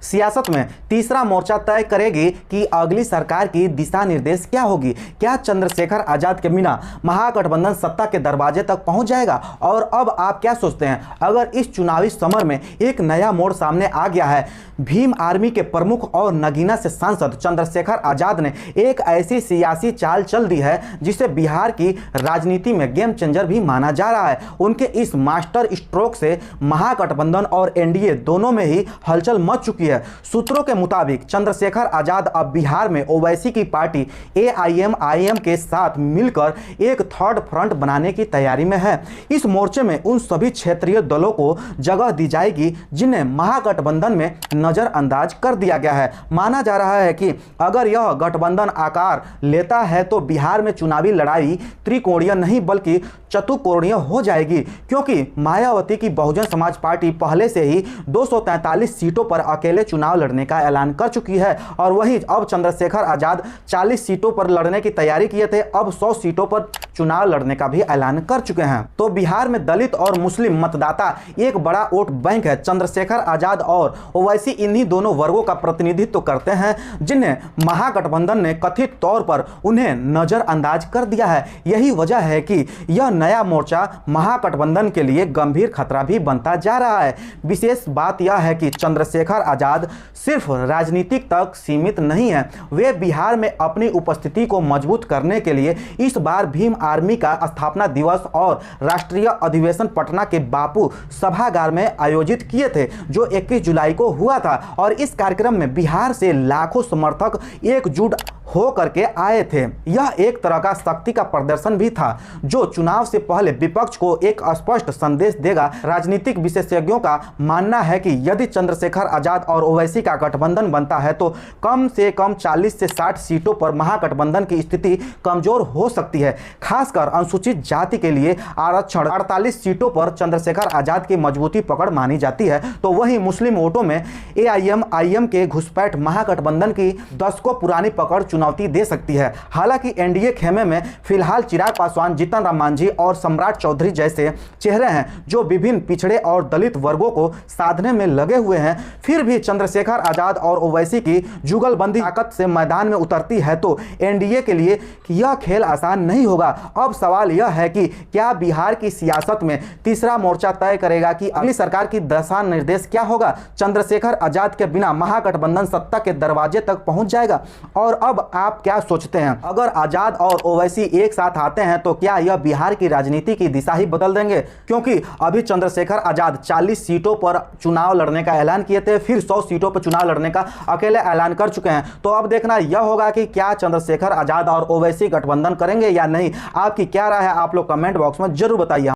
सियासत में तीसरा मोर्चा तय करेगी कि अगली सरकार की दिशा निर्देश क्या होगी। क्या चंद्रशेखर आजाद के बिना महागठबंधन सत्ता के दरवाजे तक पहुंच जाएगा? और अब आप क्या सोचते हैं, अगर इस चुनावी समर में एक नया मोड़ सामने आ गया है? भीम आर्मी के प्रमुख और नगीना से सांसद चंद्रशेखर आजाद ने एक ऐसी सियासी चाल चल दी है जिसे बिहार की राजनीति में गेम चेंजर भी माना जा रहा है। उनके इस मास्टर स्ट्रोक से महागठबंधन और एनडीए दोनों में ही हलचल मच चुकी है। सूत्रों के मुताबिक चंद्रशेखर आजाद अब बिहार में ओवैसी की पार्टी एआईएमआईएम के साथ मिलकर एक थर्ड फ्रंट बनाने की तैयारी में है। इस मोर्चे में उन सभी क्षेत्रीय दलों को जगह दी जाएगी जिन्हें महागठबंधन में नजरअंदाज कर दिया गया है। माना जा रहा है कि अगर यह गठबंधन आकार लेता है तो बिहार में चुनावी लड़ाई त्रिकोणीय नहीं बल्कि चतुकोणीय हो जाएगी, क्योंकि मायावती की बहुजन समाज पार्टी पहले से ही 243 सीटों पर अकेले चुनाव लड़ने का ऐलान कर चुकी है और वहीं अब चंद्रशेखर आजाद 40 सीटों पर लड़ने की तैयारी किए थे, अब 100 सीटों पर चुनाव लड़ने का भी ऐलान कर चुके हैं। तो बिहार में दलित और मुस्लिम मतदाता एक बड़ा वोट बैंक है। चंद्रशेखर आजाद और ओवैसी इन्हीं दोनों वर्गों का प्रतिनिधित्व करते हैं जिन्हें महागठबंधन ने कथित तौर पर उन्हें नजरअंदाज कर दिया है। यही वजह है कि यह नया मोर्चा महागठबंधन के लिए गंभीर खतरा भी बनता जा रहा है। विशेष बात यह है कि चंद्रशेखर आजाद सिर्फ राजनीतिक तक सीमित नहीं है, वे बिहार में अपनी उपस्थिति को मजबूत करने के लिए इस बार भीम आर्मी का स्थापना दिवस और राष्ट्रीय अधिवेशन पटना के बापू सभागार में आयोजित किए थे, जो 21 जुलाई को हुआ था। और इस कार्यक्रम में बिहार से लाखों समर्थक एकजुट हो करके आए थे। यह एक तरह का शक्ति का प्रदर्शन भी था जो चुनाव से पहले विपक्ष को एक स्पष्ट संदेश देगा। राजनीतिक विशेषज्ञों का मानना है कि यदि चंद्रशेखर आजाद और ओवैसी का गठबंधन बनता है तो कम से कम 40 से 60 सीटों पर महागठबंधन की स्थिति कमजोर हो सकती है। खासकर अनुसूचित जाति के लिए आरक्षण 48 सीटों पर चंद्रशेखर आजाद की मजबूती पकड़ मानी जाती है, तो वहीं मुस्लिम वोटों में एआईएमआईएम के घुसपैठ महागठबंधन की दशकों पुरानी पकड़ चुनौती दे सकती है। हालांकि एनडीए खेमे में फिलहाल चिराग पासवान, जीतन राम मांझी और सम्राट चौधरी जैसे चेहरे हैं जो विभिन्न पिछड़े और दलित वर्गों को साधने में लगे हुए हैं। फिर भी चंद्रशेखर आजाद और ओवैसी की जुगलबंदी ताकत से मैदान में उतरती है तो एनडीए के लिए यह खेल आसान नहीं होगा। अब सवाल यह है कि क्या बिहार की सियासत में तीसरा मोर्चा तय करेगा कि अगली सरकार की दिशा निर्देश क्या होगा? चंद्रशेखर आजाद के बिना महागठबंधन सत्ता के दरवाजे तक पहुंच जाएगा? और अब आप क्या सोचते हैं, अगर आजाद और ओवैसी एक साथ आते हैं तो क्या यह बिहार की राजनीति की दिशा ही बदल देंगे? क्योंकि अभी चंद्रशेखर आजाद 40 सीटों पर चुनाव लड़ने का ऐलान किए थे, फिर 100 सीटों पर चुनाव लड़ने का अकेले ऐलान कर चुके हैं। तो अब देखना यह होगा कि क्या चंद्रशेखर आजाद और ओवैसी गठबंधन करेंगे या नहीं। आपकी क्या राय है, आप लोग कमेंट बॉक्स में जरूर बताइए।